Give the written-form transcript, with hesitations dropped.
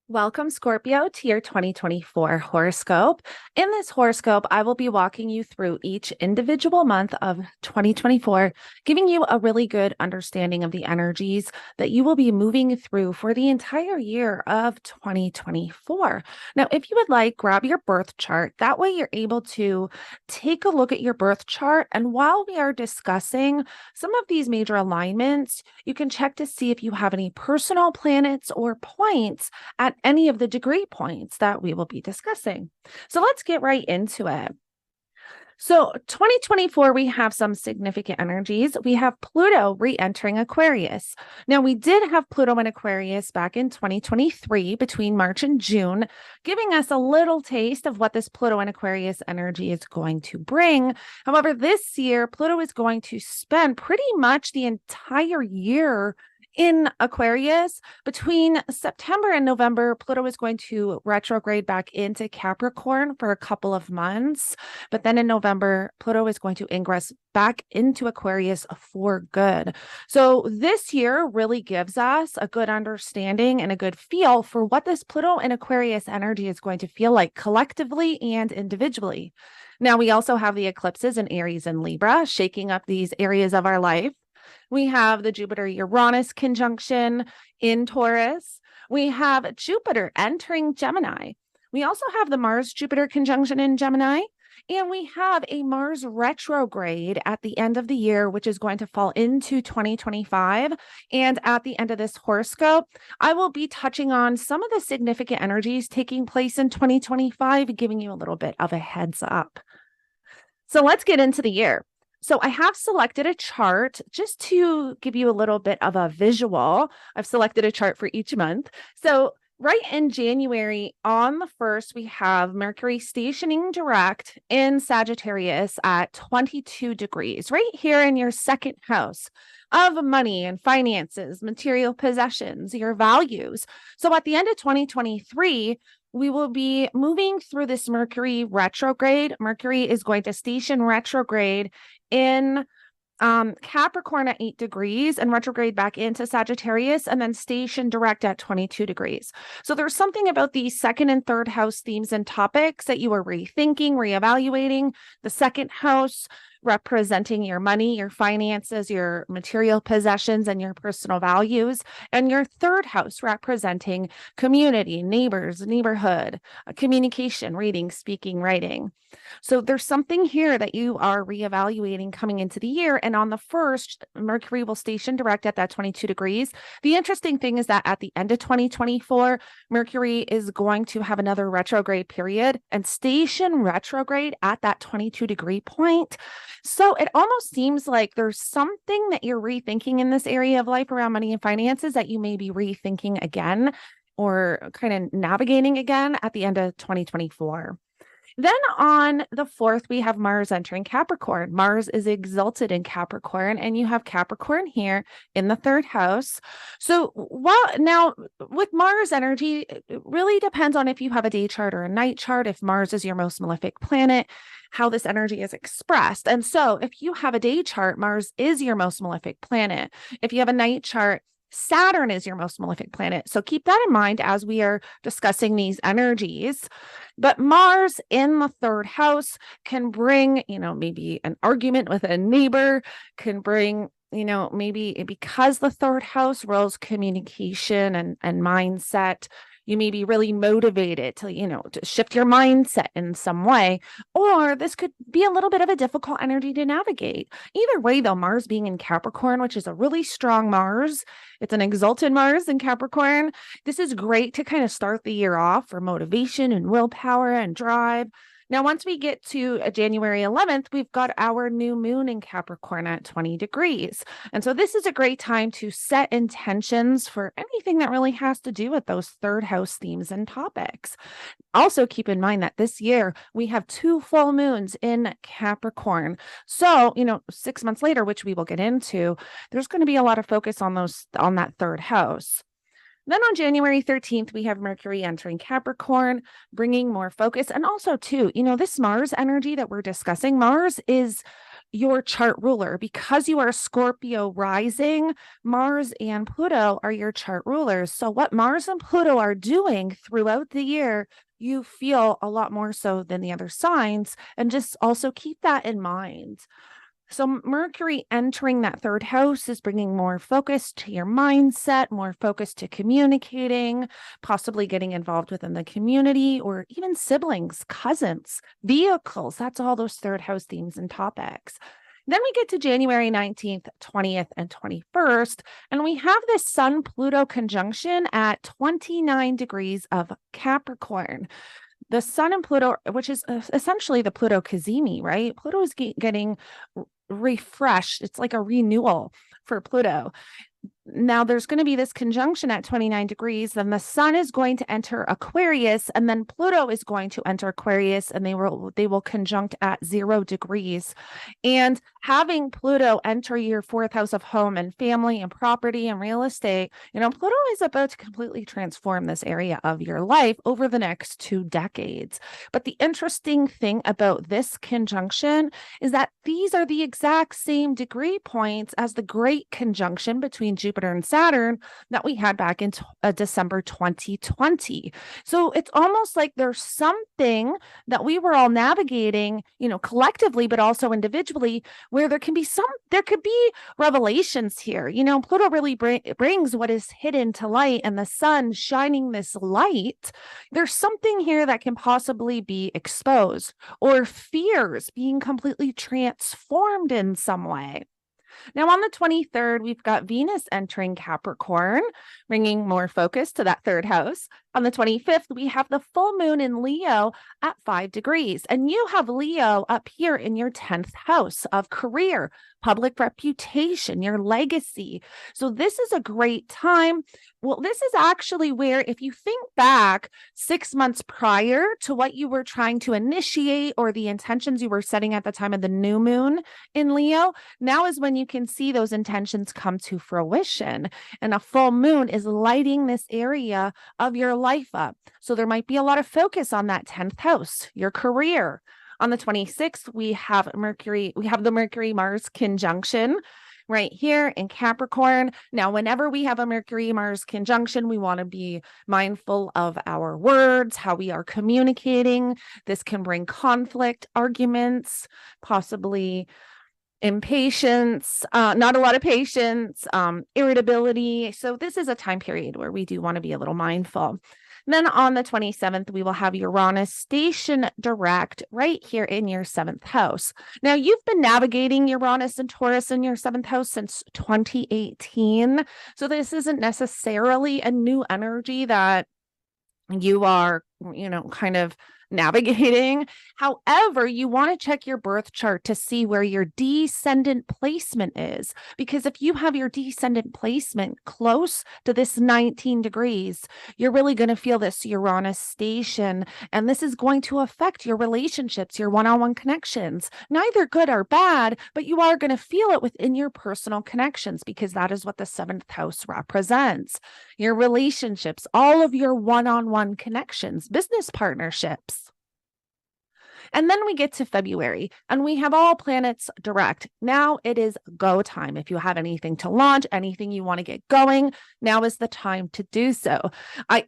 Welcome, Scorpio, to your 2024 horoscope. In this horoscope, I will be walking you through each individual month of 2024, giving you a really good understanding of the energies that you will be moving through for the entire year of 2024. Now, if you would like, grab your birth chart. That way, you're able to take a look at your birth chart. And while we are discussing some of these major alignments, you can check to see if you have any personal planets or points at any of the degree points that we will be discussing. So let's get right into it. So 2024, we have some significant energies. We have Pluto re-entering Aquarius. Now, we did have Pluto in Aquarius back in 2023 between March and June, giving us a little taste of what this Pluto in Aquarius energy is going to bring. However, this year, Pluto is going to spend pretty much the entire year in Aquarius. Between September and November, Pluto is going to retrograde back into Capricorn for a couple of months. But then in November, Pluto is going to ingress back into Aquarius for good. So this year really gives us a good understanding and a good feel for what this Pluto and Aquarius energy is going to feel like collectively and individually. Now, we also have the eclipses in Aries and Libra shaking up these areas of our life. We have the Jupiter-Uranus conjunction in Taurus. We have Jupiter entering Gemini. We also have the Mars-Jupiter conjunction in Gemini. And we have a Mars retrograde at the end of the year, which is going to fall into 2025. And at the end of this horoscope, I will be touching on some of the significant energies taking place in 2025, giving you a little bit of a heads up. So let's get into the year. So I have selected a chart just to give you a little bit of a visual. I've selected a chart for each month. So right in January on the 1st, we have Mercury stationing direct in Sagittarius at 22 degrees, right here in your second house of money and finances, material possessions, your values. So at the end of 2023, we will be moving through this Mercury retrograde. Mercury is going to station retrograde in Capricorn at 8 degrees and retrograde back into Sagittarius and then station direct at 22 degrees. So there's something about these second and third house themes and topics that you are rethinking, reevaluating. The second house representing your money, your finances, your material possessions, and your personal values. And your third house representing community, neighbors, neighborhood, communication, reading, speaking, writing. So there's something here that you are reevaluating coming into the year. And on the 1st, Mercury will station direct at that 22 degrees. The interesting thing is that at the end of 2024, Mercury is going to have another retrograde period and station retrograde at that 22-degree point. So it almost seems like there's something that you're rethinking in this area of life around money and finances that you may be rethinking again or kind of navigating again at the end of 2024. Then on the 4th, we have Mars entering Capricorn. Mars is exalted in Capricorn, and you have Capricorn here in the 3rd house. So now with Mars energy, it really depends on if you have a day chart or a night chart, if Mars is your most malefic planet, how this energy is expressed. And so if you have a day chart, Mars is your most malefic planet. If you have a night chart, Saturn is your most malefic planet. So keep that in mind as we are discussing these energies. But Mars in the 3rd house can bring, maybe an argument with a neighbor, can bring, maybe because the 3rd house rules communication and mindset, you may be really motivated to shift your mindset in some way, or this could be a little bit of a difficult energy to navigate. Either way, though, Mars being in Capricorn, which is a really strong Mars, it's an exalted Mars in Capricorn. This is great to kind of start the year off for motivation and willpower and drive. Now, once we get to January 11th, we've got our new moon in Capricorn at 20 degrees. And so this is a great time to set intentions for anything that really has to do with those 3rd house themes and topics. Also, keep in mind that this year we have 2 full moons in Capricorn. So, 6 months later, which we will get into, there's going to be a lot of focus on that 3rd house. Then on January 13th, we have Mercury entering Capricorn, bringing more focus. And also, too, this Mars energy that we're discussing, Mars is your chart ruler. Because you are a Scorpio rising, Mars and Pluto are your chart rulers. So what Mars and Pluto are doing throughout the year, you feel a lot more so than the other signs. And just also keep that in mind. So Mercury entering that third house is bringing more focus to your mindset, more focus to communicating, possibly getting involved within the community or even siblings, cousins, vehicles. That's all those third house themes and topics. Then we get to January 19th, 20th, and 21st, and we have this Sun-Pluto conjunction at 29 degrees of Capricorn. The Sun and Pluto, which is essentially the Pluto Cazimi, right? Pluto is getting refreshed. It's like a renewal for Pluto. Now there's going to be this conjunction at 29 degrees. Then the Sun is going to enter Aquarius, and then Pluto is going to enter Aquarius, and they will conjunct at 0 degrees. And having Pluto enter your fourth house of home and family and property and real estate, Pluto is about to completely transform this area of your life over the next 2 decades. But the interesting thing about this conjunction is that these are the exact same degree points as the great conjunction between Jupiter and Saturn that we had back in December 2020. So it's almost like there's something that we were all navigating, collectively, but also individually, where there could be revelations here. Pluto really brings what is hidden to light, and the Sun shining this light. There's something here that can possibly be exposed, or fears being completely transformed in some way. Now, on the 23rd, we've got Venus entering Capricorn, bringing more focus to that third house. On the 25th, we have the full moon in Leo at 5 degrees. And you have Leo up here in your 10th house of career, public reputation, your legacy. So this is a great time. Well, this is actually where, if you think back 6 months prior to what you were trying to initiate or the intentions you were setting at the time of the new moon in Leo, now is when you can see those intentions come to fruition. And a full moon is lighting this area of your life up. So there might be a lot of focus on that 10th house, your career. On the 26th, we have the Mercury-Mars conjunction right here in Capricorn. Now, whenever we have a Mercury-Mars conjunction, we want to be mindful of our words, how we are communicating. This can bring conflict, arguments, possibly impatience, not a lot of patience, irritability. So this is a time period where we do want to be a little mindful. Then on the 27th, we will have Uranus station direct right here in your 7th house. Now, you've been navigating Uranus and Taurus in your 7th house since 2018. So this isn't necessarily a new energy that you are, kind of navigating. However, you want to check your birth chart to see where your descendant placement is, because if you have your descendant placement close to this 19 degrees, you're really going to feel this Uranus station, and this is going to affect your relationships, your one-on-one connections, neither good or bad, but you are going to feel it within your personal connections, because that is what the 7th house represents. Your relationships, all of your one-on-one connections, business partnerships. And then we get to February, and we have all planets direct. Now it is go time. If you have anything to launch, anything you want to get going, now is the time to do so. I